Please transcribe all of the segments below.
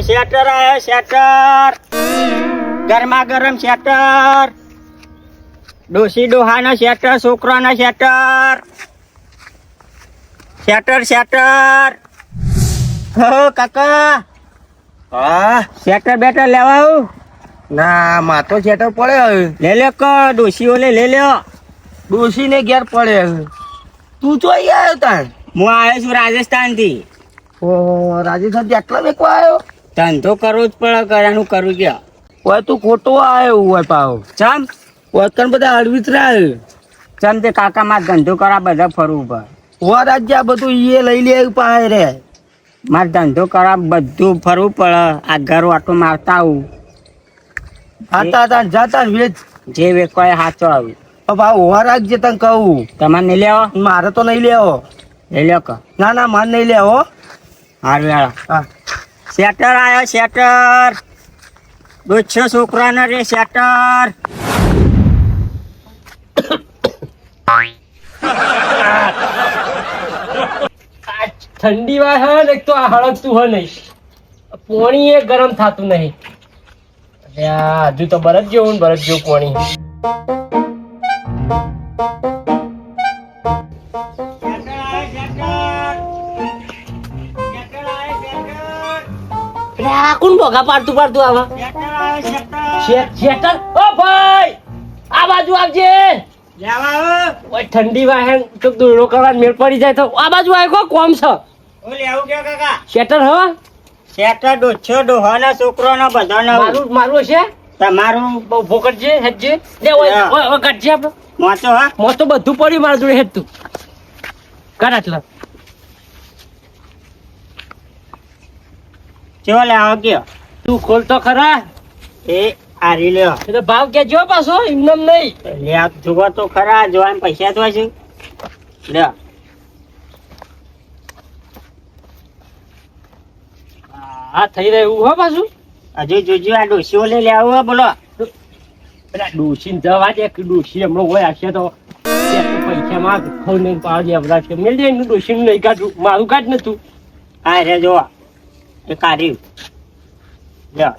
શેટર આયો શેટર, ગરમા ગરમ શેટર, ડોસી ડોહાનો શેટર, છોકરાનો શેટર, શેટર શેટર. હો કાકા, હા શેટર બેટર લેવા આવું? ના માતો શેટર પડે હવે. લે લે કો ડોસી ઓલે લે લ્યો. ડોસી ને ઘેર પડે હવે. તું તો અહીંયા આવ્યો તાણ? હું આવ્યો છું રાજસ્થાન થી. ઓહો, રાજસ્થાન થી આટલા વેકવા આવ્યો? ધંધો કરવો જ પડે, કરાનું કરું કે ઓય તું ખોટો આવ્યો હોય પાવ. ચમ ઓય કણ બધા અડવિતરા આવ્યો. ચમ તે કાકા માં ધંધો કરવા બધા ફરવું પડે. ઓર રાજ્ય આ બધું ઈએ લઈ લે પાહે રે. મારે ધંધો કરવા બધું ફરવું પડે. આ ઘર વાટો મારતા આવું. આતા તા જાતા વેચ. જે વેકવાય હાચો આવું. ભાવ ઓવા રાખજે તને કહું. તમારે નહીં લેવો? મારે તો નહીં લેવો. લઈ લ્યો કો. ના ના મારે નહીં લેવો. હારું હેળો. હા શેટર આયો શેટર, દોછો છોકરાનો રે શેટર. ઠંડી વાર હે ને એક તો આ હળગતું હે નહીં, પોણી એ ગરમ થાતું નહીં. અલ્યા હજુ તો બરફ જેવું ને બરફ જેવું પોણી. આ કોણ બોગા પાડતું પાડતું આવા? શેટર ઓ ભાઈ આ બાજુ આવજે. ઓય ઠંડી વાર હે તો દોડો કરવા મેળ પડી જાય તો આ બાજુ આય કો કોમ છે. શેટર હવા શેટર દોછો ડોહાનો છોકરાનો બધાનો. મારું છે તમારું બહુ ફોકટ છે હેજે લે ઓય ઓય કાઢજે આપણે મોટો હા મોત તો બધું પડ્યું મારા જોડે હેજ તું કાઢ આટલા. ચો લે આવો ગયો. તું ખોલ તો ખરા. એ આરી લ્યો. એટલે ભાવ કેજો પાછો એમનેમ નહીં. લે આ જુઓ તો ખરા, જોવાને પૈસા તો છે. લ્યો. હા થઈ રહ્યું હો પાછું. હજુ જોજો આ ડોસી ઓલે લે આવો બોલો. પેલા ડોશી જવા દે કે ડોશી હમણાં હોય હશે તો પૈસા માં ખવ નહીં પાડજે અબરા છે મેળ દે એનું ડોશી નહીં કાઢું મારું કાઢ ને તું. હા રે જોવા એ કાઢ્યું. લ્યો.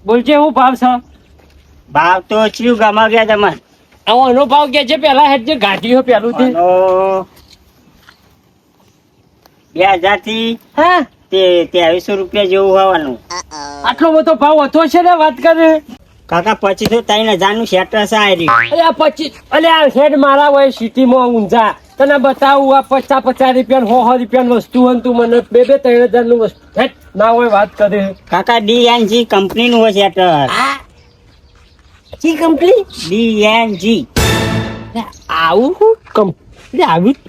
બોલજે હું ભાવ છે? ભાવ તો ચિયું ગમા ગયા તમને? આવો એનો ભાવ કે છે પેલા હેજ જે ગાડી હો પેલું તે આનો 2000 થી હા 2300 રૂપિયા જેવું હોવાનું. આટલો બધો ભાવ હતો છે ને વાત કરે. કાકા 2500 નું શેટર છે આ રહ્યું. અલ્યા 25 અલ્યા હેડ મારા હોય સિટીમાં ઊંઝા તને બતાવું આ 50 રૂપિયા 100 રૂપિયા વસ્તુ હોય તું મને 2-3 નું વસ્તુ હેડ ના હોય વાત કરે. કાકા ડીએનજી કંપની નું હોય શેટર. જી કંપની ડીએનજી. આવું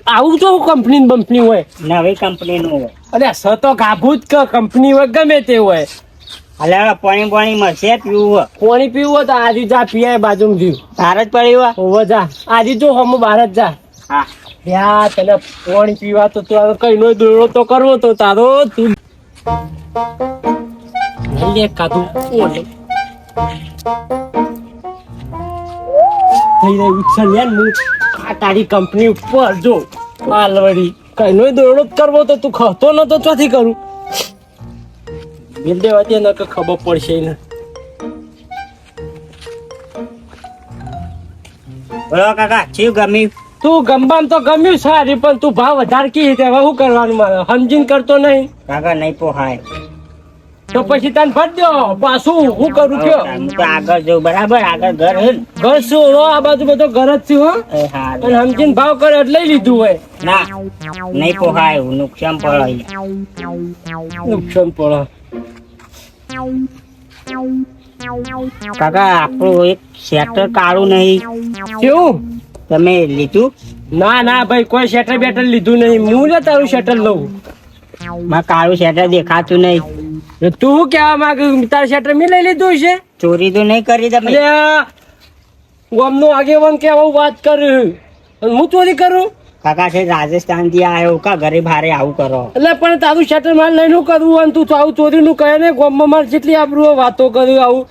આવું તો કંપની બંપની હોય નવી કંપની નું હોય. અલ્યા સ તો ગાભું જ કે કંપની હોય ગમે તે હોય. અલ્યા પાણી મળશે પીવું હોય. પાણી પીવું હોય તો આજુ જા પીવાય બાજુમાં જીવ તાર જ પડી હોય. હોવે જા આજે જો હમ બહાર જ જા. હા યા તને પાણી પીવા તો તું કઈ નો દોડો તો કરવો તો તારો તું લે કાતું ઓલે થઈ રહ્યું છે લે હું આ તારી કંપની ઉપર જો આલવડી કઈ નો દોડો કરવો તો તું ખતો ન તો ચોથી કરું બિલ દેવા દે ન કે ખબર પડશે ને. બોલો કાકા ચિયું ગમ્યું? તું ગમબામ તો ગમ્યું સારી પણ તું ભાવ વધારે કી રીતે હવે શું કરવાનું મારે સમજીને કરતો નહીં કાકા નહીં પોહાય તો પછી તને ભર દો પાછું હું કરું કયો હું તો આગળ જઉં બરાબર. આગળ ઘર હે ને? ઘર શું હો આ બાજુ બધો ઘર જ છે હો એ હારું. અને સમજીને ભાવ કરે એટલે લઈ લીધું હોય. ના નહીં પોહાય નુકસાન પડે. નુકસાન પડે. કાકા આપણું એક શેટર કાળું નહીં, કેવું? તમે લીધું? ના ના ભાઈ કોઈ શેટર બેટર લીધું નહીં. હું ને તારું શેટર લઉં. માં કાળું શેટર દેખાતું નહીં. તું શું કહેવા માંગે તારું શેટર મેં લઈ લીધું છે? ચોરી તો નહીં કરી તમે? ગામનો આગેવાન કેવું વાત કર્યું હું ચોરી કરું? કાકા છે રાજસ્થાન થી આવ્યો કા ઘરે ભારે આવું કરો? એટલે પણ તારું શેટર માર લઈને કરવું હોય તું આવું ચોરી નું કહે ને ગામમાં મારે જેટલી આબરૂ વાતો કર્યું આવું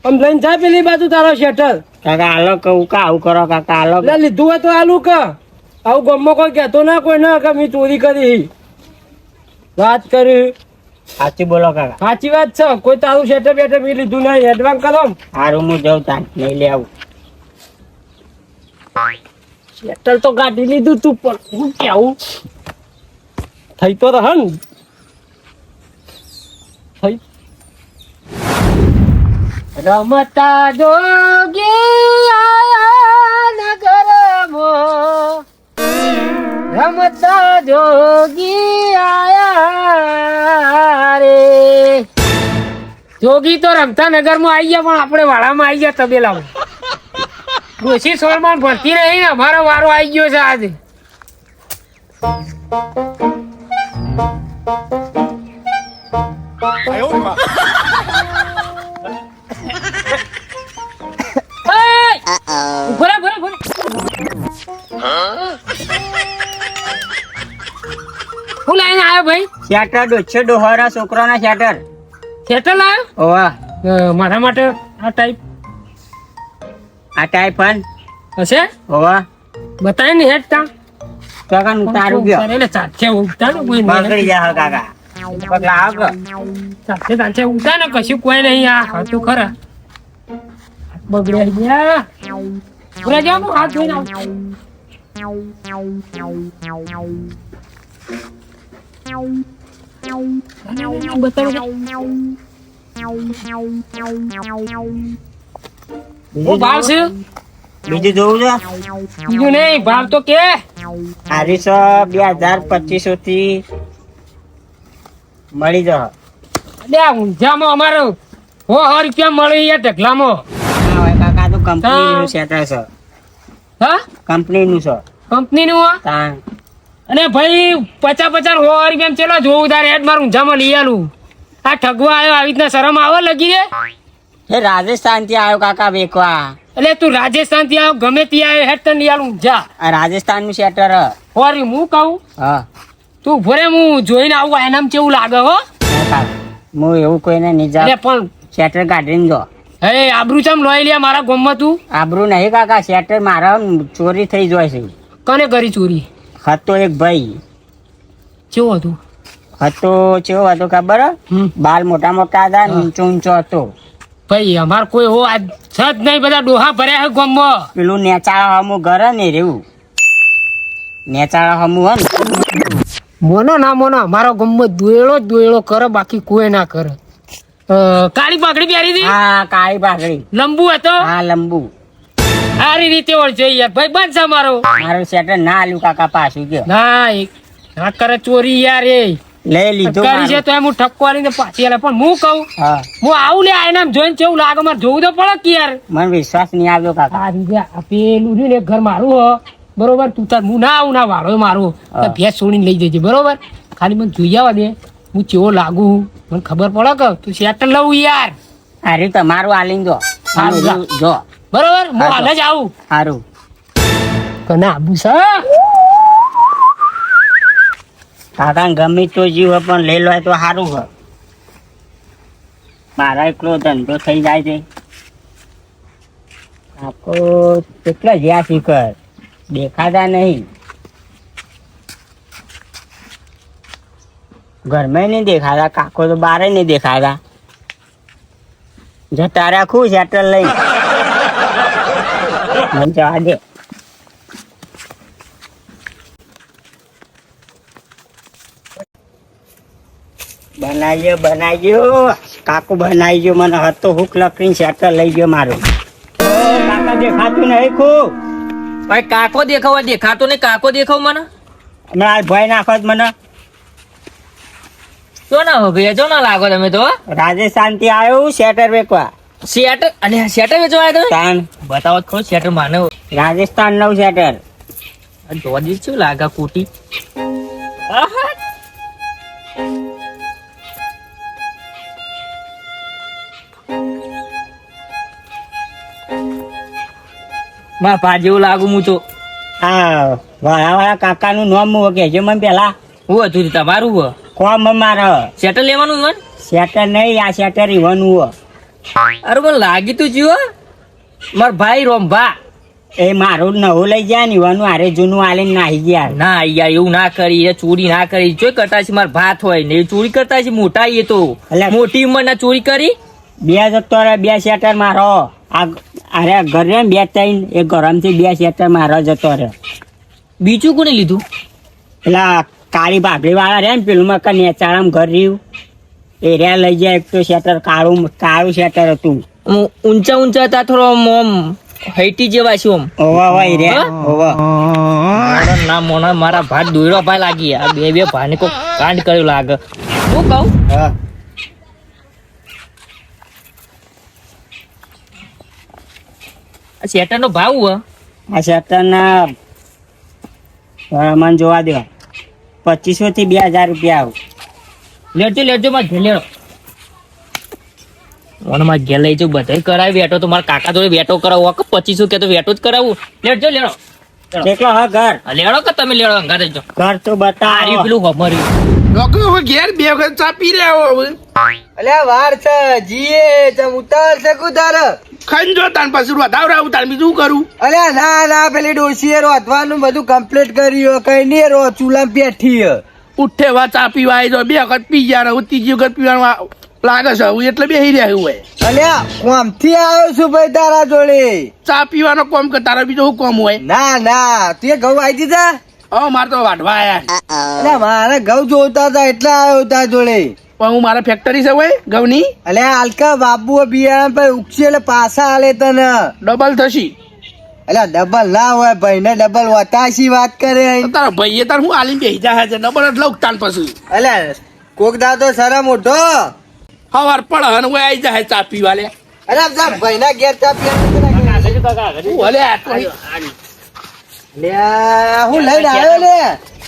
આમ લઈને જા પેલી બાજુ તારો શેટર. કાકા આલો કહું કા આવું કરો? કાકા આલો લીધું હોય તો આલુ કા આવું ગામમાં કોઈ કહેતો ના કોઈ ના કે મેં ચોરી કરી વાત કરી સાચું બોલો કાકા. સાચી વાત છે. કોઈ તારું શેટર બેટર બી લીધું નહીં. એડવાન્સ કરો. હારું હું જઉં તાન નહીં લે આવું. શેટર તો કાઢી લીધું તું પણ હું કેવું થઈ તો રહે ને થઈ રમતા જોગી આયા નગરમાં રમતા જોગી આયા રે જોગી તો રમતા નગરમાં આવી ગયા પણ આપણે વાડામાં આવી ગયા તબેલામાં ડોશી સોળમાં ભરતી રહી ને અમારો વારો આવી ગયો છે આજે શું લાઈને આવ્યો ભાઈ? શેટર ડોછે ડોહારા છોકરાના શેટર. શેટર લાવ્યો? ઓવા મારા માટે આ ટાઈપ આ ટાઈપન હશે? ઓવા બતાય ને હેડ તા કાકા તારું ગયો એટલે સાથે ઉગતા ને કોઈ પકડી જા કાકા પગલા આવ સાથે સાથે ઉગતા ને કશું કોઈ નહીં. આ હતું ખરા બગડે ગયા પૂરા જાવ હાથ ધોઈને આવ. હું ભાવ છે બીજું જોવું છે બીજું નહીં ભાવ તો કે 2500 થી મળી જશે. ઊંઝામાં અમારો 100 રૂપિયા મળે યાર ઢગલામાં. હા ભાઈ કાકા તો કંપનીનું શેટર છે. હા કંપનીનું છે કંપનીનું આ તાન. અને ભાઈ 50 રૂપિયા ચેલો જોવું તારે હેડ મારું ઊંઝામાં લઈ આલું. આ ઠગવા આવ્યો આવી રીતના શરમ આવે લગી રે. એ રાજસ્થાન થી આવ્યો કાકા વેકવા. એટલે તું રાજસ્થાન થી આવ્યો ગમે ત્યાં આવ્યો હેડ તને લઈ આલું ઊંઝા. આ રાજસ્થાન નું શેટર સોરી હું કહું હા તું ભરે હું જોઈને આવું એનામ કેવું લાગે હો. હું એવું કોઈને નહીં એટલે જાઉં. પણ શેટર કાઢીને જો. હે આબરૂ ચમ લોહી લે મારા ગામમાં તું આબરૂ નહીં કાકા શેટર મારા ચોરી થઈ જાય છે. કને કરી ચોરી? હતો એક ભાઈ કેવું હતું? હતો કેવો હતો ખબર હે? હમ. બાલ મોટા મોટા હતા ને ઊંચો ઊંચો હતો. ભાઈ અમાર કોઈ હો આજ છે જ નહીં. બધા ડોહા ભર્યા છે ગામમાં. પેલું નેચાળા હમું ઘર હે ને રેવું નેચાળા હમું હે ને મોનો ના મોનો અમારો ગામમાં દોયડો કરે બાકી કોઈ ના કરે. કાળી પાઘડી પહેરી હતી હા કાળી પાઘડી લંબુ હતો હા લંબુ. સારી રીતે ઓળખે યાર ભાઈ બંધ છે મારો. મારું શેટર ના આલ્યું કાકા પાછું ગયો. ના ના કરે ચોરી યાર એ લઈ લીધું કરી છે મારું. તો એમ હું ઠપકવાની ને પાછી આલે પણ હું કહું હા હું આવું લે આઈને આમ જોઈને કેવું લાગે મારે જોવું તો પડે કે યાર. મને વિશ્વાસ નહીં આવ્યો કાકા. આ રીતે આ પેલું રહ્યું ને એક ઘર મારું હો બરોબર તું તાર હું ના આવું ના વાળો મારું હા. ભેંસ છોડીને લઈ જજે બરોબર. ખાલી મને જોઈ આવવા દે હું કેવો લાગુ મને ખબર પડે કે તું શેટર લઉં યાર અરે તમારું આલીને જો સારું, જા. જો બરોબર હું હા, હાલ જ આવું સારું. કને આબુ છે કાકા ગમે તો જીવ હોય પણ લઈ લો તો સારું હોય. મારા એકલો ધંધો થઈ જાય છે. કાકો કેટલા જ્યાં શીખર દેખાતા નહીં. ઘરમાં નહીં દેખાતા કાકો તો બારે નહીં દેખાતા. જતા રાખું શેટર લઈ મને જવા દે. બનાવજો કાકુ બનાવી ગયો. મને હતો હુક લકડીને શેટર લઈ ગયો મારું. કાકા દેખાતું નહીં ખુબ. ભાઈ કાકો દેખાવ દેખાતો ને કાકો દેખાવ મને હમણાં ભય નાખો જ મને. તો ના ભેજો ના લાગો તમે તો રાજસ્થાન થી આવ્યો શેટર વેચવા. શેટર અને શેટર વેચવા આવ્યા તમે તાન બતાવો તો ખરો શેટર માને રાજસ્થાન નું શેટર. જોજી શું લાગે કુટી માં પા જેવું લાગુ હું તો હા વાળા કાકા નું નામ હું કહેજો મને પેલા. હું હતું તમારું હો કોમ મારે શેટર લેવાનું મન શેટર નહીં આ શેટર ઈવાનું. અરે મને લાગી તું જીવો માર ભાઈ રોમભા એ મારું નવું લઈ જાય ને વાનું આરે જૂનું આલીને નાહી ગયા. ના યાર એવું ના કરી, એ ચોરી ના કરી. જો કરતા છે મારા ભાત હોય ને એ ચોરી કરતા છે, મોટા એ તો અલ્યા. મોટી ઉંમર ના ચોરી કરી. બે જતો રે 2 શેટર મારો. અરે ઘર રે 2 3 એક ગરમથી 2 શેટર મારો જતો રે. બીજું કોને લીધું? પેલા કાળી ભાભરી વાળા રે ને પેલું મકા નેચાળામાં ઘર રહ્યું એ રે લઈ જાય એક તો શેટર કાળું શેટર હતું. ઊંચા ઊંચા હતા, થોડો આમ હૈટી જેવા છે આમ. ઓવા રે ઓવા. ના મોના મારા ભાત દોયડો ભાઈ લાગી. આ બે ભાને કોઈ કાંડ કર્યો લાગે. હું કહું હા આ શેટર નો ભાવ હે? આ શેટર ના મને જોવા દેવા 2500 થી 2000 રૂપિયા આવું. લેજો માં ઘેલેડો. મને માં ઘેર લઈ જાઉં, બધા કરાવી વેટો તો મારા કાકા જોડે વેટો કરાવો. 2500 કે તો વેટો જ કરાવું. લેડો દેખલો હા ઘર લેડો કે તમે લેડો અંગા દેજો. ઘર તો તારી બતાવ. પેલું ખમર્યું. લોકો હવે ઘેર 2 વખત ચા પી રહ્યા હો હવે. અલ્યા વાર છે જીએ તમ ઉતાર શકું તારે. ખાઈને જો તાન પાછું વધાવરાવું તાન બીજું કરું. અલ્યા ના પેલી ડોશીએ રોધવાનું બધું કમ્પ્લીટ કર્યું કઈ નહીં રો ચૂલા બેઠી હે. ઉઠે વા ચા પીવા આવી જાવ 2 વખત પી ગયા રહું, ત્રીજી વખત પીવાનું લાગે છે હું એટલે બેહી રહ્યા હોય. અલ્યા કોમથી આવ્યો છું ભાઈ તારા જોડે. ચા પીવાનો કોમ કે તારા બીજો શું કોમ હોય? ના તું ઘઉં આવી દીધા. હવે મારે તો વાઢવા આયા. અલ્યા મારે ઘઉં જોતા હતા એટલે આવ્યો તારા જોડે. પણ હું મારા ફેક્ટરી છે હોય ઘઉંની, અલ્યા હાલકા બાબુ બિયારણ પર ઉગશે એટલે પાછા આલે તને. ડબલ થશી. અલ્યા ડબલ ના હોય ભાઈ ને ડબલ વતાશી વાત કરે. તો તારા ભાઈએ તાર હું આલીને બેહી જાય છે ડબલ જ લઉં તાન પછી. અલ્યા કોક દા તો સરા મોટો. સવાર પડે અને હું આવી જાય ચા પીવા લે. અરે ભાઈ ના ઘેર ચા પીવા. હું હલે આ તો હું લઈને આવ્યો લે.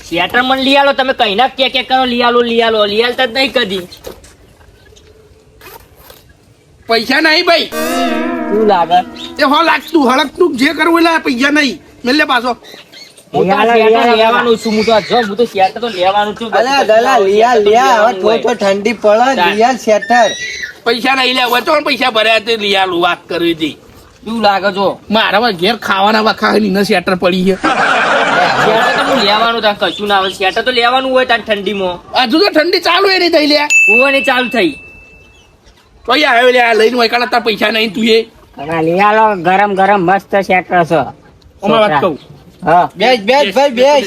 શેટર મને લઈ આલો. તમે કઈ ના કે કરો લઈ આલો લઈ આલતા જ નહીં કદી. પૈસા નહીં ભાઈ. શું લાગે? એ હો લાગતું હળકતું જે કરવું એટલે પૈસા નહીં મેલે પાછો. હું તો શેટર લેવાનું છું. હું તો શેટર તો લેવાનું છું. અલ્યા ગલા લિયા હવે થોડો ઠંડી પડે લિયા શેટર. પૈસા નહીં લે વચો પૈસા ભર્યા તે લઈ આલું વાત કરવી હતી. શું લાગે છો? મારા ઘેર ખાવાના વખા ની શેટર પડી છે. શેટર તો હું લેવાનું તા કશું ના આવે. શેટર તો લેવાનું હોય તાર ઠંડીમાં. હજુ તો ઠંડી ચાલુ એ નહીં થઈ લે. હોય ને ચાલુ થઈ. તો આવ્યો લે લઈને વૈકાણા તાર પૈસા નહીં તું એ. લઈ આલો ગરમ મસ્ત શેટર છે. અમે વાત કહું. હા બેસ ભાઈ બેસ.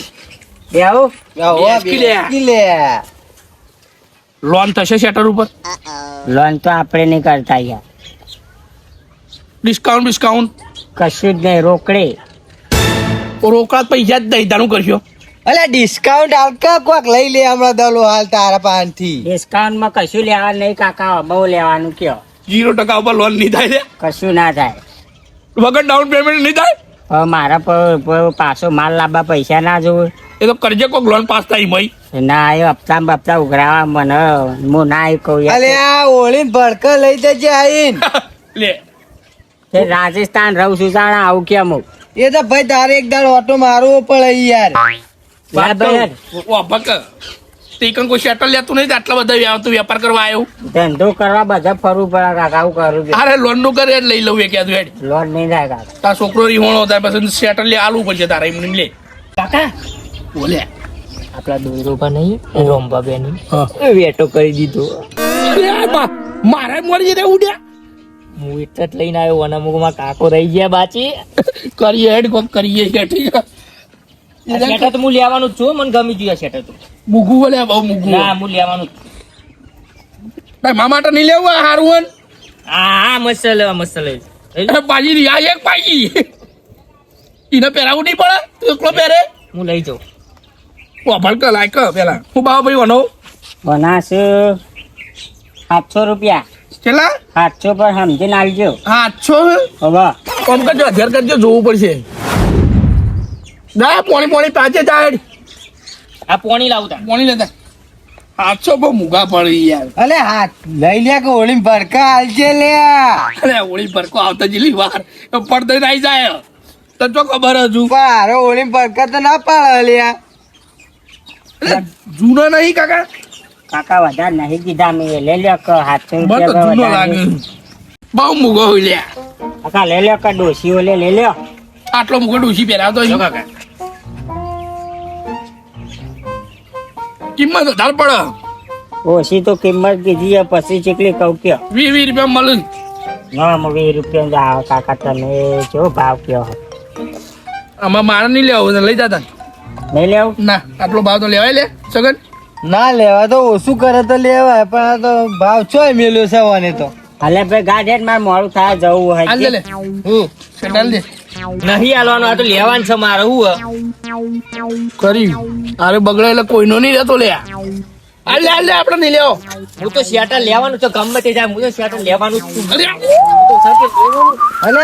બેહું. બેસકી લે. લોન થશે શેટર ઉપર? લોન તો આપણે નહીં કરતા યાર. ડિસ્કાઉન્ટ કશું જ નહીં રોકડે. રોકડા પૈસા જ દઈ દાનું કરશો. અલ્યા ડિસ્કાઉન્ટ આવતા કોક લઈ લે હમણાં દલો હાલ તારા પાનથી. ડિસ્કાઉન્ટમાં કશું લેવાનું નહીં કાકા. બહુ લેવાનું કયો 0% ઉપર લોન નહીં થાય લે. કશું ના થાય. વગર ડાઉન પેમેન્ટ નહીં થાય. હવે મારા પર પાછો માલ લાવવા પૈસા ના જોવે. એ તો કરજે કોક લોન પાસ થાય મય. ના એ હપ્તા ઉઘરાવા મને હું ના કહું યાર. અલ્યા ઓળીને ભડક લઈ જજે આઈન. લે તે રાજસ્થાન રહું છું જાણે આવું કેમ હું. એ તો ભાઈ તારે એક દાડ ઓટો મારવો પડે યાર. વાત કહું તીકન કોઈ શેટર લેતું નહીં આટલા બધા આવતું વેપાર કરવા આવ્યો. ધંધો કરવા બધા ફરવું પડે કાકા. આવું કરું છું. અરે લોન નું કરે લઈ લઉં એ ક્યાં હેડ. લોન નહીં થાય કાકા. તાર છોકરો રીહોણો થાય પછી શેટર લે આલવું પડશે તારે એમને લે. કાકા બોલે આપડા દોરોબા નહીં રોમબા બેન હા. વેટો કરી દીધો. મારે મળી જતા ઉડ્યા હું એટલે જ લઈને આવ્યો. અને અમુકમાં કાકો રહી ગયા બાચી. કરીએ હેડ કોક કરીએ હેઠી શેટર તો હું લેવાનું જ છું. મને ગમી ગયું શેટર તો. મૂગું બોલે બહુ મૂગું. ના હું લેવાનું જ છું. તાર મામા માટે નહીં લેવું હારું હા મસ્ત બાજી આ એક બાજી એને પહેરાવું નહીં પડે તું એકલો પહેરે. હું લઈ જાઉં. વાપર કર લાયક પેલા હું બાબા ભાઈ વનો બનાસ 700 રૂપિયા. કેટલા 700 પર સમજીને આવજો. 800 હવે કોમ કરજો 1000 કરજો જોવું પડશે. ના પોણી પાછે જાય આ પોણી લાવતા. પોણી લેતા 800 બહુ મૂગા પડી યાર. અલે હાથ લઈ લે કે ઓળીને ભડકા હાલજે લે. અરે ઓળી પરકો આવતા જેટલી વાર પડતો આવી જાય તો જો ખબર હજુ પારો ઓળીને ભડકા તો ના પાડે લ્યા. જૂનો નહીં કાકા કાકા વધારે નહીં કીધા મેં. લઈ લ્યો કે 700 મને તો રૂપિયા જૂનો વધારે લાગે નહીં. બહુ મૂગો હોય લ્યા. કાકા લઈ લ્યો કે ડોસીઓ લઈ લ્યો. આટલો મુખો ડોશી પહેરાવતો હોય કાકા કિંમત વધારે પડે ઓછી તો કિંમત કીધી છે, પછી ચેટલી કહું કે 20 રૂપિયા મળે ના મગ 20 રૂપિયા જ આવો કાકા, તમે કેવો ભાવ કયો? આમાં મારે નહીં લેવું લઈ જતા નહીં લેવું? ના આટલો ભાવ તો લેવાય લે સગન ના લેવા તો ઓછું કરે તો લેવાય, પણ આ તો ભાવ ચોય મેલ્યો છે વાને તો. હાલે ભાઈ ગાડી મારે મોડું થાય જવું હાલ દે હોય લે હું સેન્ડલ દે નહીં હાલવાનું, આ તો લેવાનું છે મારે. હું કરી અરે બગડે એટલે કોઈનો નહીં રહેતો લે હાલ લે આપણે નહીં લેવો હું તો શેટર લેવાનું છે, ગમે તે જાય હું તો શેટર લેવાનું જ છું. અરે તો સાથે લેવાનું. અને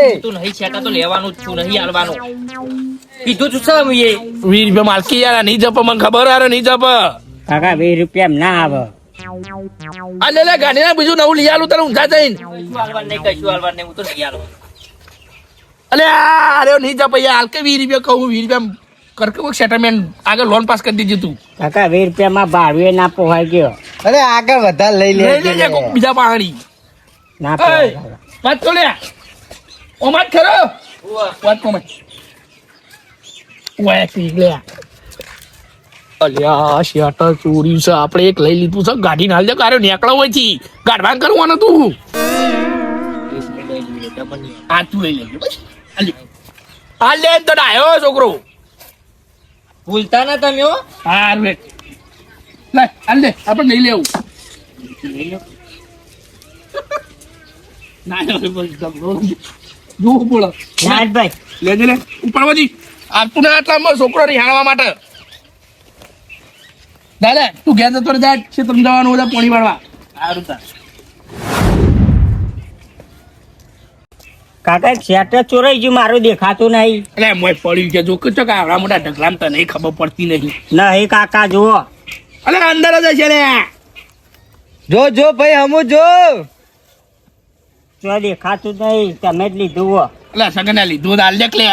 એ તું નહીં શેટર તો લેવાનું જ છું, નહીં હાલવાનું કીધું છું સર મેં. 20 રૂપિયા માલકી યાર નહીં જપ મને ખબર યાર નહીં જપ કાકા 20 રૂપિયા ના આવે. આ લે ગાડી ના બીજું નવું લઈ આલું તારે ઊંધા જઈને કશું હાલવાનું નહીં, કશું હાલવાનું નહીં, હું તો નહીં હાલવાનું. અરે નહીં જપ યાર હાલ કે 20 રૂપિયા કહું 20 રૂપિયા કરકે કોઈ સેટલમેન્ટ આગળ લોન પાસ કરી દીધી તું કાકા 20 રૂપિયામાં ભાડું ના પોહાય ગયો. અરે આગળ વધારે લઈ લઈ લેજે લે. કોક બીજા પાણી ના પોહાય. વાત તો લે ઓમાં જ ખરો વાત કોમે ઓય લે અલ્યા શેટર ચોરી છે આપણે એક લઈ લીધું છે ગાડી નાલ દે કારે નેકળો હોય છે ગાડવાન કરવાનું તું આ તું લઈ લેજે બસ આ લે તો ડાયો છોકરો ભૂલતા ના તમે હો. હા વેટ લે હાલ દે આપણે નહીં લેવું ના ના બસ દબડો જો બોલો ભાઈ લેજે લે ઉપર વધી આપતું ને આટલા છોકરો રિહાણવા માટે દાદા તું ઘેર જતો રે જા છે તમે જવાનું બધા પોણી વાળવા સારું તાર કાકા શેટર ચોરાઈ ગયું, મારું દેખાતું નહીં. એટલે મોય પડ્યું છે જો કે આવડા મોટા ઢગલામ તને ખબર પડતી નહીં નહીં કાકા જુઓ. અલે અંદર જ છે લે જો ભાઈ હમુ જો. જો દેખાતું નહીં, તમે જ લીધું હો. એટલે સગન લીધું હાલ દેખ લે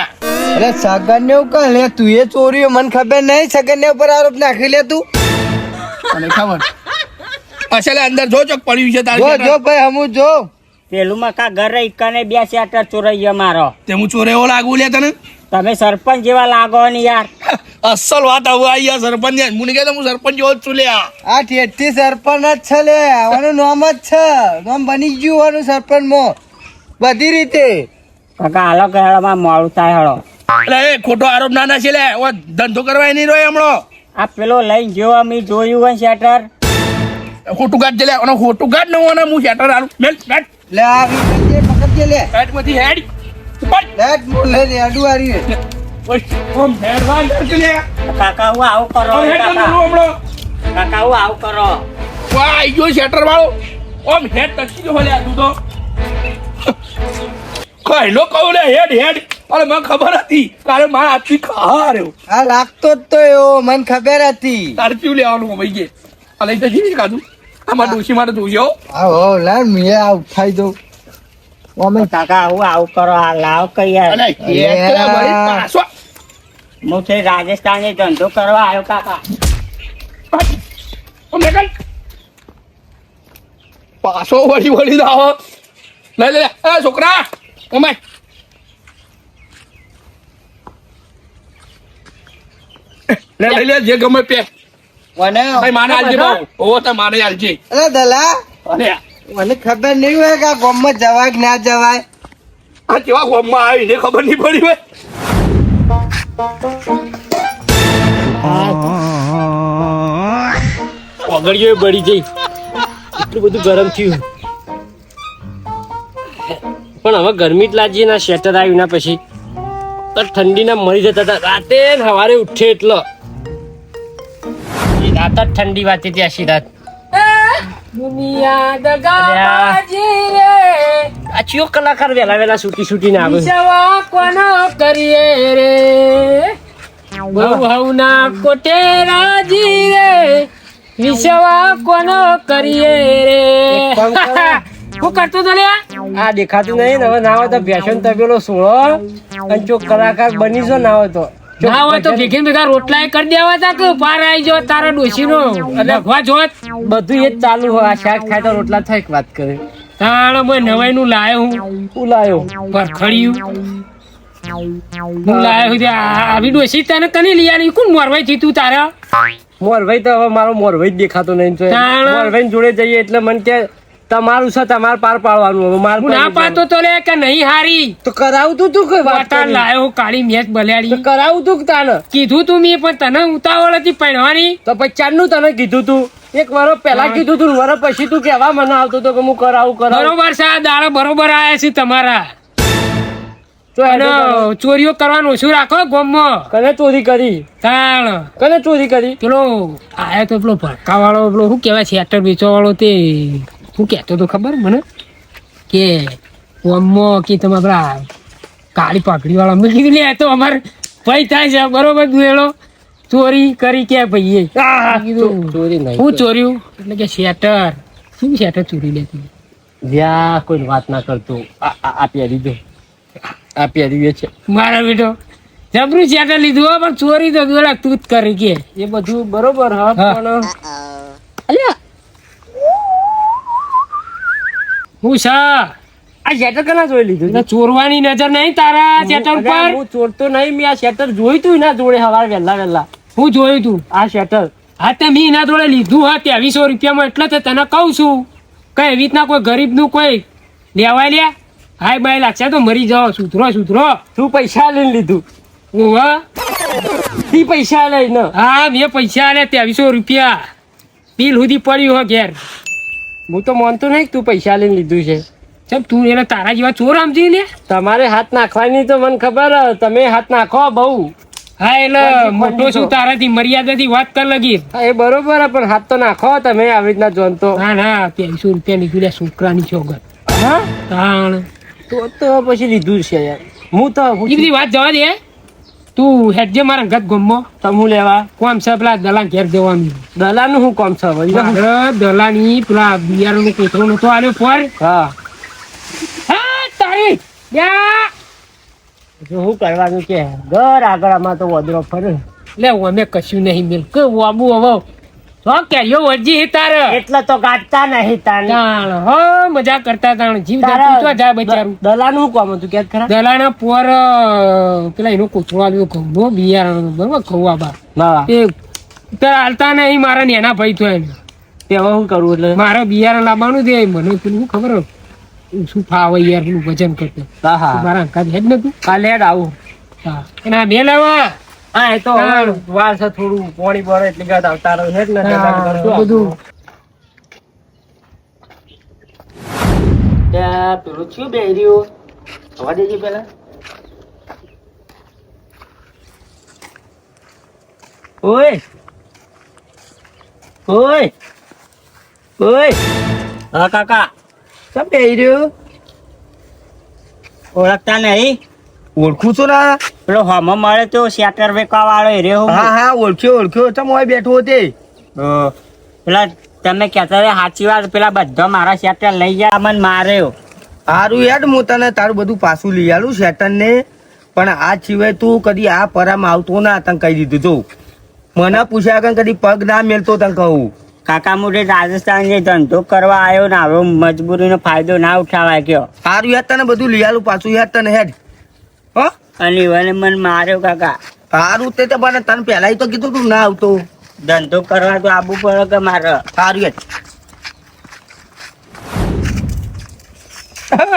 અરે સગન ને કર લે, તું એ ચોર્યો મને ખબર નહીં. સગન ને ઉપર આરોપ નાખી લે તું. તને ખબર અસલે અંદર જો ચોક પડ્યું છે તારે જો ભાઈ હમુ જો. પેલું મકા ઘરે ઇકાને 2 શેટર ચોરાઈ ગયા મારો. તે હું ચોરે એવો લાગુ લે તને તમે સરપંચ જેવા લાગો ને યાર. અસલ વાત આવું આવી સરપંચ ને મને કહે હું સરપંચ જેવો જ છું લે આ ઠેઠથી સરપંચ જ છે લે, આનું નામ જ છે, નામ બની ગયું આનું સરપંચ માં બધી રીતે. કાકા હાલો કહેવામાં મોડું થાય હળો. એટલે એ ખોટો આરોપ ના છે લે ઓ ધંધો કરવા નહીં રહ્યો હમણો આ પેલો લઈને જો અમે જોયું હોય શેટર. ખોટું કાઢ છે લે અને ખોટું કાઢ ને હું હું શેટર આલું મેલ કાઢ લે આ વિકલજે પકડજે લે. કાઢ માંથી હેડ ઉપર લેટ મોલ લે અડુ આરી. ઓય ઓમ હેડવાન કરતી લે કાકા હું આવું કરો. ઓમ હેડ કાકા હમણો કાકા હું આવું કરો. વાહ આઈ ગયો શેટર વાળો ઓમ હેડ તકી ગયો લે તું તો કઈનો કહું લે હેડ અરે મને ખબર હતી તારે મારા હાથથી ખા રહ્યો આ લાગતો જ તો એવો મને ખબર હતી. તારે કેવું લેવાનું ભાઈ કે આ લઈ તો જીવી કાઢું આમાં ડોશી માટે જોજો આવો લા મે આ ઉઠાઈ દઉં. ઓમે કાકા હું આવું કરો. આ લાવ કઈ યાર. અલે એકલા વળી પાછો હું છે રાજસ્થાન ધંધો કરવા આવ્યો કાકા. ઓ મેકલ પાછો વળી દાવો લે એ છોકરા ઓમાય લે લઈ લે જે ગમે પે મને ભાઈ માને આલજે બાવ ઓ તો માને આલજે અરે દલા અરે મને ખબર નહીં હોય કે આ ગામમાં જવાય કે ના જવાય. આ કેવા ગોમમાં આવીને ખબર નહીં પડી હોય ઓગળીઓ બળી જઈ, એટલું બધું ગરમ થયું. પણ હવે ગરમી જ લાગી ના શેટર આવ્યું ના પછી તો ઠંડીના મરી જતા હતા રાતે ને સવારે ઉઠે એટલે રાત જ ઠંડી વાતી હતી આશી રાત. આ ચિયો કલાકાર વેલા વેલા છૂટી ને આવે કોનો કરીએ રે બહુ ના કોટે રાજી રે વિશ્વા કોનો કરીએ રે. શું કરતો તો લે આ દેખાતું નહીં ને હવે ના હોય તો ભેસન તબેલો સોળો અને ચોક કલાકાર બની જો ના હોય તો ના હોય તો ભેગી ભેગા રોટલા કરી દેવા તા કે પાર આવી જો તારા ડોશી નો લખવા જોત બધું એ જ ચાલુ હોય. આ શાક ખાય તો રોટલા થાય એક વાત કરે તાણ મેં નવાઈ નું લાયો હું લાયો પરખડ્યું હું લાયો છું આવી ડોસી તને કને લઈ આવી કોણ મોરવાઈ થી તું તારા મોરભાઈ તો હવે મારો મોરભાઈ જ દેખાતો નહીં તો તાણ. મોરભાઈ જોડે જઈએ એટલે મને કે તમારું છે તમારે પાર પાડવાનું હવે મારે હું ના પાતો તો લે કે નહીં હારી તો કરાવતું તું કઈ વાત વાતા કરી? લાયો કાળી મેચ તો બલ્યાડી કરાવતું કે તાને કીધું તું મેં પણ તને ઉતાવળ હતી પહેરવાની તો પછી ચારનું તને કીધું તું એક વર્ષ પહેલા કીધું તું વર્ષ પછી તું કહેવા મને આવતો તો કે હું કરાવું બરોબર છે આ દાડા બરોબર આયા છે તમારા તો અને ચોરીઓ કરવાનું ઓછું રાખો ગોમમાં કને ચોરી કરી તાણ કને ચોરી કરી પેલો આયા તો પેલો ભડકા વાળો પેલો શું કહેવાય શેટર વેચવા વાળો તે શું કહેતો તો ખબર મને કે ગોમમાં કે તમે પેલા કાળી પાઘડી વાળા મેં કીધું લે તો અમારે ભાઈ થાય છે બરોબર દુએલો ચોરી કરી કે ભાઈએ કીધું ચોરી નહીં હું ચોર્યું એટલે કે શેટર શું શેટર ચોરી લેતી જ્યાં કોઈ વાત ના કરતો આ પહેરી દો આ પહેરી છે મારા બેટો જબરું શેટર લીધું હો પણ ચોરી તો દોડા તું જ કરી કે એ બધું બરોબર હા હા. પણ અલ્યા હું સા આ શેટર કના જોઈ લીધું એટલે ચોરવાની નજર નહીં તારા શેટર અરે, ઉપર હું ચોરતો નહીં મેં આ શેટર જોયું તું ના જોડે હવાર વહેલા હું જોયું તું આ શેટર હા તે મેં એના જોડે લીધું હા 2300 રૂપિયામાં એટલે તો તને કહું છું કઈ એવી રીતના કોઈ ગરીબનું કોઈ લેવાય લ્યા હાય બાય લાગશે તો મરી જાઓ સુધરો સુધરો તું પૈસા લઈને લીધું ઓહ તી પૈસા લઈને હા મેં પૈસા આલ્યા 2300 રૂપિયા બિલ સુધી પડ્યું હો ઘેર હું તો માનતો નહીં કે તું પૈસા લઈને લીધું છે ચમ તું એને તારા જેવા ચોર સમજી લે તમારે હાથ નાખવાની તો મને ખબર હ. તમે હાથ નાખો બહુ હા એટલે મોટો છું તારાથી મર્યાદાથી વાત કર લગી હા, એ બરોબર હે, પણ હાથ તો નાખો તમે આવી રીતના જોનતો ના ના 2300 રૂપિયા નીકળ્યા છોકરાની ચોગર હા તાણ તો પછી લીધું જ છે યાર હું તો એ બધી વાત જવા દે તું હેડજે મારા ગત ગમો તમું લેવા કોમ છે પેલા દલાલ ઘેર દેવાનું દલાનું શું કોમ છે વળી? મારે દલાની પેલા બિયારણ નો કોથળો નતો આલ્યો પર હા હા તારી યા જો શું કરવાનું કે ઘર આગળમાં તો વદરો ફરે લે અમે કશું નહીં મિલ કે વાબુ હવે તો કેરીઓ વજી હે તારે એટલે તો ગાંઠતા નહીં તાને તાણ હો મજા કરતા તાણ જીવ તારા જતું જાય બચારું દલાનું શું કોમ હતું કે ખરા દલાના પોર પેલા એનો કોથળો આલ્યો ઘઉંનો બિયારણ બરોબર ઘઉં આબા ના એ તારા હાલતા નહીં મારા નેના ભાઈ તો એને તે હવે શું કરવું એટલે મારે બિયારણ લાવવાનું દે મને પેલું શું ખબર શું ફાવે યાર પેલું વજન કરતો હા હા મારા અંકા હેડ નતું કાલે હેડ આવું હા એના બે લેવા હા એ તો હા. વાર છે થોડું પાણી ભરે એટલે ગાત આવતા રહે હેડ ને હા, બધું ત્યાં પેલું થયું બે રહ્યું હવા દેજે પેલા ઓય ઓય ઓય હા કાકા સબ બે રહ્યું ઓળખતા નહીં ઓળખું છું ના પેલો હમ મળે તો શેટર વેચવા વાળો એ રહ્યો હા હા ઓળખ્યો ચમ હોય બેઠો તે પેલા તમે કહેતા હતા સાચી વાત પેલા બધા મારા શેટર લઈ ગયા મને માર્યો સારું યાર હું તને તારું બધું પાછું લઈ આલું શેટર ને પણ આ સિવાય તું કદી આ પરામાં આવતો ના તને કહી દીધું જો મને પૂછ્યા કે કદી પગ ના મેલતો તને કહું કાકા મોટે રાજસ્થાન જે ધંધો કરવા આવ્યો ને હવે મજબૂરીનો ફાયદો ના ઉઠાવાય કયો સારું યાર તને બધું લઈ આલું પાછું યાર તને હેડ હો અને મને મને માર્યો કાકા સારું તે તો મને તને પહેલા તો કીધું તું ના આવતો ધંધો કરવા તો આવવું પડે કે મારે સારું યાર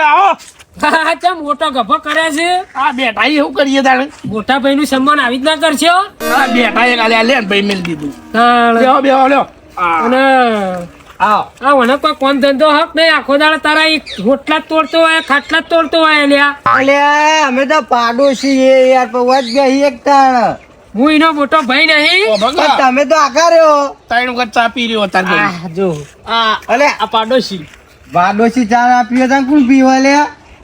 આવો હા ચમ મોટો ગભો કરે છે આ બેટા એવું કરીએ તાણે મોટા ભાઈ નું સન્માન આવી જ ના કરશો આ બેટા એ કાલે આ લે ને ભાઈ મેલ દીધું તાણ. બેહો બેહો લ્યો અને આવો આ મને કોઈ કોણ ધંધો હક નહીં આખો દાડો તારા એક રોટલા જ તોડતો હોય ખાટલા જ તોડતો હોય લ્યા અલ્યા અમે તો પાડોશી યાર પણ વચ ગઈ એક તાણ હું એનો મોટો ભાઈ નહીં ઓ ભગા તમે તો આખા રહ્યો ત્રણ વખત ચા પી રહ્યો તાર ભાઈ આ જો અલે આ પાડોશી પાડોશી ચા આપીએ તા કોણ પીવા લે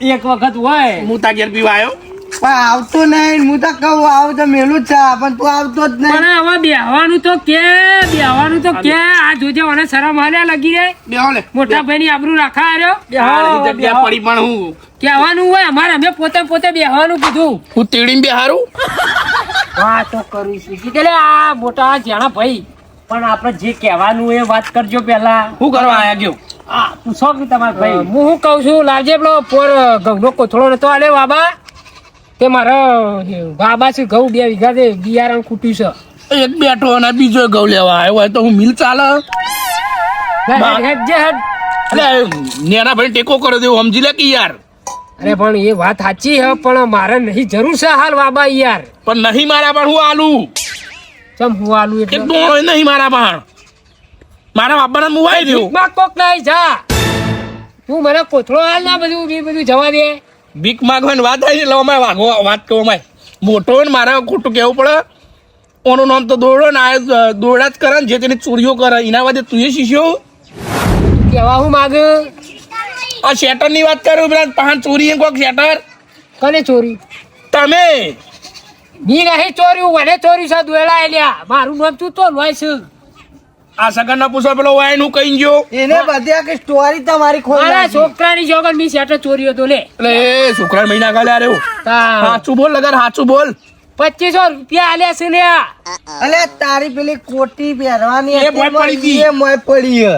એક વખત હોય હું તાર ઘેર પીવા આવ્યો પણ આવતો નહીં હું તો કહું આવ તો મેલું જ ચા પણ તું આવતો જ નહીં પણ હવે બેહવાનું તો કે આ જોજે મને શરમ હાલ્યા લગી રે બેહો લે મોટા ભાઈ ની આબરૂ રાખા હાર્યો આ જગ્યા પડી પણ હું કહેવાનું હોય અમારે અમે પોતે બેહવાનું કીધું હું તેડીને બેહારું વાતો કરું છું કીધે આ મોટા જાણા ભાઈ પણ આપણે જે કહેવાનું એ વાત કરજો પેલા શું કરવા આયા ગયો આ પૂછો કે તમારા ભાઈ હું શું કઉ છું લાવજે પેલો પોર ઘઉંનો કોથળો નતો આલે બાબા તે મારા બાબા છે ઘઉં 2 વીઘા છે બિયારણ ખૂટ્યું છે. એક બેઠો અને બીજો ઘઉં લેવા આવ્યો હોય તો હું મિલ ચાલે. હેડ જે હેડ. અરે નેના ભાઈ ટેકો કરો દેવું સમજી લે કે યાર. અરે પણ એ વાત સાચી હે પણ મારે નહીં જરૂર છે હાલ બાબા યાર. પણ નહીં મારા પણ હું આલું ચમ હું આલું એક એટલે દોણો નહીં મારા પણ મારા બાપાને હું વાઈ દઉં. ભીખમાં કોક નહીં જા તું મને કોથળો હાલ ના બધું એ બધું જવા દે. ભીખ માંગવાની વાત આવી એટલે અમારે વાગો વાત કહો અમારે મોટો હોય ને મારે ખોટું કહેવું પડે. ઓનું નામ તો દોડો ને આ દોડા જ કરે ને જે તેની ચોરીઓ કરે એના વાદે તું એ શીખ્યો. કેવા હું માગ આ શેટર ની વાત કરું પેલા 5 ચોરી એમ કોક શેટર કને ચોરી તમે મી નહીં ચોર્યું મને ચોરી છે દોયડા એલ્યા મારું નામ તું તો લોય છે. આ સગન ના પૂછો પેલો વાય નું કઈ ગયો એને બધી આખી સ્ટોરી તમારી ખોલ મારા છોકરાની જોગન મી સેટર ચોરી હતો લે એટલે એ છોકરા મહિના કાલે આવ્યો. તા સાચું બોલ લગર સાચું બોલ. 2500 રૂપિયા આલ્યા છે લ્યા. અલે તારી પેલી કોટી પહેરવાની એ મોય પડી હતી. એ મોય પડી હે.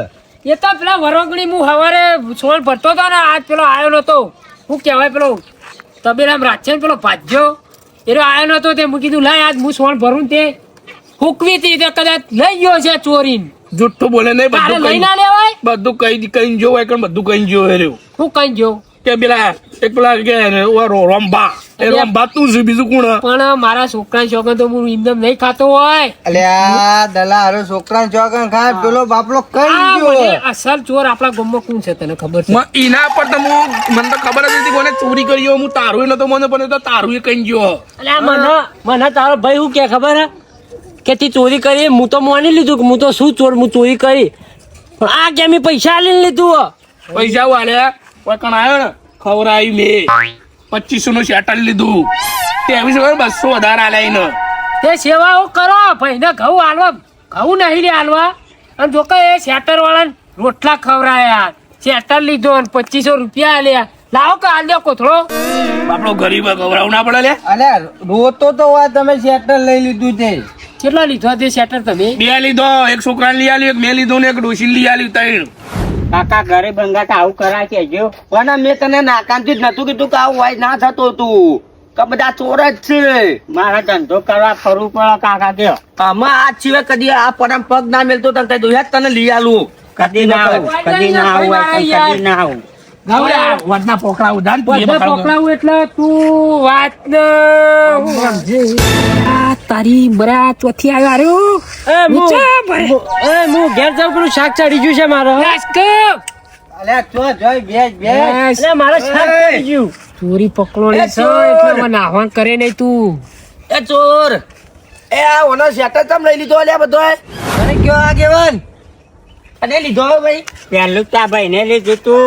એ તો પેલા વરોગણી હું હવારે સોળ ભરતો હતો ને આજ પેલો આયો નતો હું કહેવાય પેલો તબેલામ રાખશે ને પેલો ભાજ્યો એનો આયો નતો તે હું કીધું લાય આજ હું સોળ ભરું ને તે હુકવી હતી તે કદાચ લઈ ગયો છે ચોરીને. જુઠ્ઠું બોલે નહીં તારે બધું લઈ કઈ ના લેવાય બધું કઈ જો હોય બધું કઈ જો રહ્યું હું કઈ જો કે પેલા એક પેલા કે રંભા એ રંભા તું છે બીજું કોણ. પણ મારા છોકરા છોકરા તો હું ઇન્દમ નહીં ખાતો હોય. અલે આ દલા હારો છોકરા ચોકન ખાય પેલો બાપલો કઈ આ ગયો મને અસલ ચોર આપણા ગામમાં કોણ છે તને ખબર છે? એના પર તો મને તો ખબર જ નથી કોને ચોરી કરી હું તારું નતો મને પણ તો તારું કઈ ગયો. મને તારો ભાઈ હું કે ખબર હે કે તી ચોરી કરી હું તો માની લીધું કે હું તો શું ચોર હું ચોરી કરી પણ આ કે મેં પૈસા લઈને લીધું. પૈસા વાળ્યા કોઈ કણ આવ્યો ને ખવડાવી મેં 2500 નું શેટર લીધું 200 વધારે આલ્યા એને. તે સેવાઓ કરો ભાઈને ઘઉં હાલવા ઘઉં નહીં લે હાલવા અને જો કે એ શેટર વાળા રોટલા ખવડાયા શેટર લીધો અને 2500 રૂપિયા આલ્યા લાવો કે આલ્યો કોથળો. આપણો ગરીબ ખવડાવું ના પડે લે. અલે રોતો તો હોય તમે શેટર લઈ લીધું તે કેટલા લીધો તે શેટર તમે? 2 લીધો એક છોકરાને લઈ આલ્યું એક મેં લીધું ને એક ડોશીને લઈ આલ્યું 3. કાકા ઘરે બંગાટ આવું કરાય કેજો. પણ મેં તને નાકામથી જ નતું કીધું કે આવું હોય ના થતો તું કે બધા ચોર જ છે. મારા ધંધો કરવા ફરવું પડે કાકા કયો. આમાં આ સિવાય કદી આ પરમ પગ ના મેલતો તને કઈ દોહ્યા તને લઈ આલું. કદી ના આવું કદી ના આવું કદી ના આવું. વડના પોકડા ઉધાર બધા પકડાવું એટલે તું વાત ને હું સમજે. આ તારી બરા ચોથી આવ્યો હું ઘેર જાઉં પેલું શાક ચડી ગયું છે મારો. અલે ચો જોઈ બેસ બેસ. એટલે મારો શાક ચડી ગયું. ચોરી પકડોણી છે એટલે મને નાહવાન કરે નહીં તું. એ ચોર એ આ ઓનો શેટર તમ લઈ લીધો અલ્યા બધો અરે કયો આગેવાન અને લીધો ભાઈ પહેલું તો આ ભાઈને લીધું તું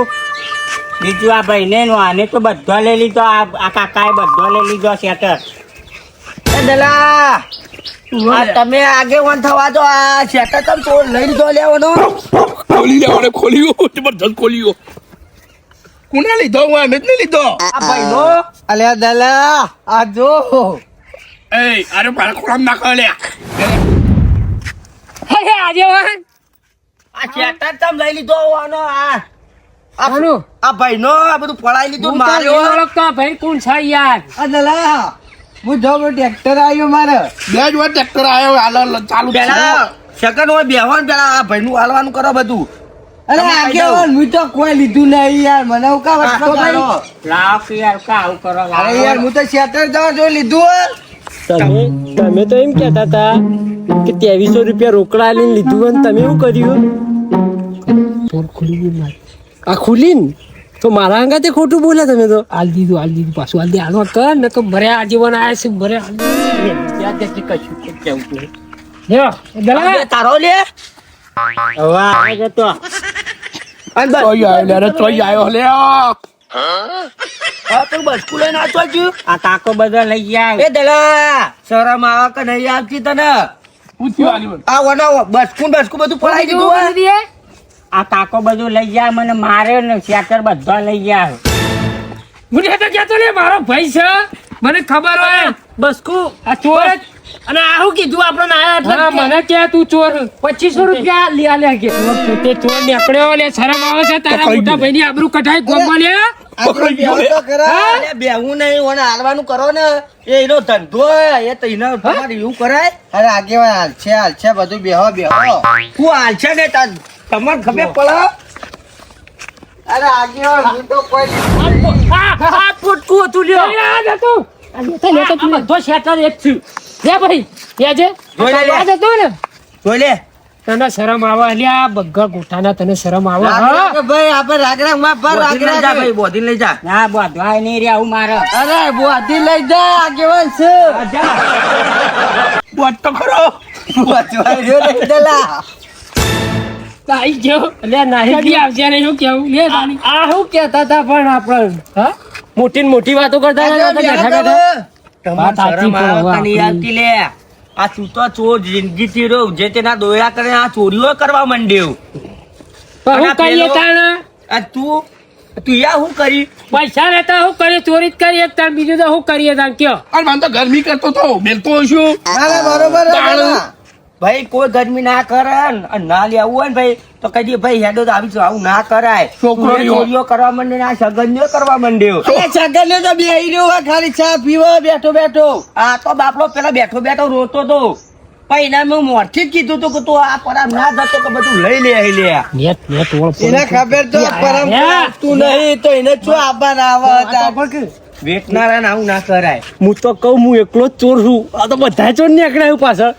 બીજું આ ભાઈને નું આને તો બધો લઈ લીધો આ કાકાએ બધો લઈ લીધો શેટર. એ દલા આ તમે આગેવાન થવા દો આ શેટર તમ ચોર લઈ લીધો લેવાનો ખોલી લેવાને ખોલ્યું જબરદસ્ત ખોલ્યું. કોને લીધો હું એમ જ નહીં લીધો. આ ભાઈનો અલ્યા દલા આ જો એ અરે મારા ખોરામ નાખો લે. હે આજેવાન આ શેટર તમ લઈ લીધો આનો આ આનું આ ભાઈનો આ બધું પડાઈ લીધું હું તો નહીં માર્યો ઓળખતો ભાઈ કોણ છે યાર. આ દલા હું જો ટ્રેક્ટર આવ્યો મારે 2 જ વાર ટ્રેક્ટર આવ્યો હાલ ચાલુ છે. પેલા સેકન્ડ હોય બેહવાન પેલા આ ભાઈનું હાલવાનું કરો બધું અરે તમે કહી આગેવાન હું તો કોઈ લીધું નહીં યાર મને હું કા વાત કરો લાવ કે યાર કા આવું કરો લાવ. અરે યાર હું તો શેટર જવા જો લીધું તમે તો એમ કેતા હતા કે 2300 રૂપિયા રોકડા લઈને લીધું અને તમે શું કર્યું? આ ખુલીને તો મારા અંગાતે ખોટું બોલ્યા તમે તો. હાલ દીધું પાછું હાલ દે હાલવા કર ને તો ભરે આજીવન આવ્યા છે ભરે કશું કેવું તું. લ્યો દલા તારો લે હવે આવે જતો ચોઈ આવ્યો લે ચોઈ આવ્યો લે. હા તું બસ કુલે ના ચોજ્યું આ કાકો બધા લઈ ગયા. એ દલા શરમ આવે કે નહીં આવતી તને પૂછ્યું આગળ આ વનો બસકું બધું પડાઈ દીધું હે? આ કાકો બધું લઈ ગયા મને માર્યો ને શેટર બધા લઈ ગયા. હું તો કહેતો ને મારો ભાઈ છે મને ખબર હોય બસકુ આ ચોર જ. અને આ શું કીધું આપણે આયા મને કે તું ચોર 2500 રૂપિયા લે કે તે ચોર નીકળ્યો લે શરમ આવે છે તારા મોટા ભાઈની આબરૂ કઢાઈ ગોમમાં લે પકડી ગયો લે. અરે બેહવું નહીં ઓને હાલવાનું કરો ને એ એનો ધંધો એ તો એનો તમારે એવું કરાય. અરે આગેવાન હાલશે બધું બેહો તું હાલશે ને તમને ખબર પડે. અરે આગેવાન હું તો કોઈ આ પોટકું હતું લ્યો આ જતું આ લેતો તું બધો શેટર એક છું લે ભાઈ લે જે જોઈ લે, લે. આ જતું ને જોઈ લે તને શરમ આવે અલ્યા બગ્ગા ગોઠાના તને શરમ આવે ભાઈ આપણે રાગડા ભાઈ બોધી લઈ જા. ના બોધવાય નહીં રહ્યા હું મારે અરે બોધી લઈ જા આગેવાન છે વાત તો ખરો. બોધવાય જો લઈ દેલા. આઈ ગયો અલ્યા નાહી કદી આવશે ને શું કેવું લે તારી આ શું કહેતા હતા પણ આપણે હા મોટી ને મોટી વાતો કરતા હતા બેઠા બેઠા તમારે સાચી શરમ પણ આવે હવે કે નહીં આવતી લે. આ તું તો ચોર જિંદગીથી રહ્યો જે તેના દોયા કરે આ ચોરીઓ કરવા માંડ્યો. પણ અને હું કરીએ પેલો- તાણ આ તું યા શું કરી પૈસા રહેતા હું કરીએ ચોરી જ કરીએ તાણ બીજું તો હું કરીએ તાણ કયો અને મને તો ગરમી કરતો તો મેલતો છું. બરોબર તાણ. ભાઈ કોઈ ગરમી ના કરે ને અને ના લેવું હોય ને ભાઈ તો કદી ભાઈ હેડો તો આવી આવું ના કરાય. છોકરો તું એ રહ્યો. ચોરીઓ કરવા માંડ્યો ને આ સગનીઓ કરવા માંડ્યો. સગનીઓ તો બેહી રહ્યો હોય ખાલી ચા પીવો બેઠો આ તો બાપડો પેલા બેઠો રોતો તો પણ એને મેં મોરથી જ કીધું તું કે તું આ પરામ ના જતો કે બધું લઈ લે નેટ ઓળખ એને ખબર તો પરમ તું નહીં તો એને શું આપવાના આવે વેચનારા આવું ના કરાય. હું તો કહું હું એકલો જ ચોર છું આ તો બધા ચોર નીકળ્યા પાછળ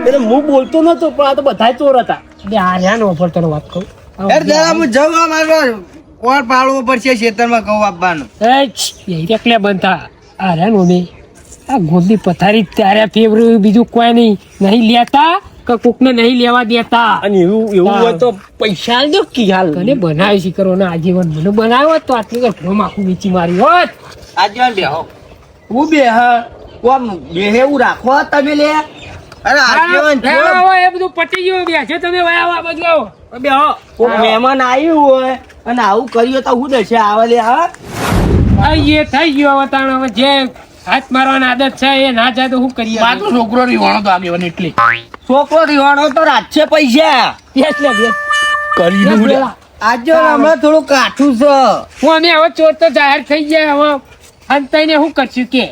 એટલે હું બોલતો નતો પણ આ તો બધા ચોર હતા બે આ રહ્યા નો ઉપર તને વાત કહું હું જવા મારો કોણ પાડવો પડશે ખેતરમાં ઘઉં આપવાનું. એકલે બનતા આ રહ્યા નો બે આ ગોદની પથારી ત્યારે ફેવરું બીજું કોઈ નહીં લેતા કે કોકને નહીં લેવા દેતા અને એવું હોય તો પૈસા આલજો કી હાલ કને બનાવી શીખરો ને આજીવન મને બનાવ્યો હોત તો આટલી તો ઘણું આખું વેચી મારી હોત આજે બેહો હું બેહ કોમ બેહે એવું રાખો તમે લે. અરે આગેવાન જો એ બધું પટી ગયું બેસે તમે વયા બધું આવો બેહો કોક મહેમાન આવ્યું હોય અને આવું કર્યું તો હું દશે આવે લે. હા એ થઈ ગયો હવે તાણ હવે જે હાથ મારવાની આદત છે એ ના જાય તો શું કરીએ મારો છોકરો રીવાણો તો આગેવાન એટલે છોકરો રીવાણો તો રાખશે પૈસા બેસ લે બેસ કરી દઉં લે. આજે હમણાં થોડું કાઠું છે. હું અમે હવે ચોર તો જાહેર થઈ ગયા હવે અંતાઈને શું કરશું કે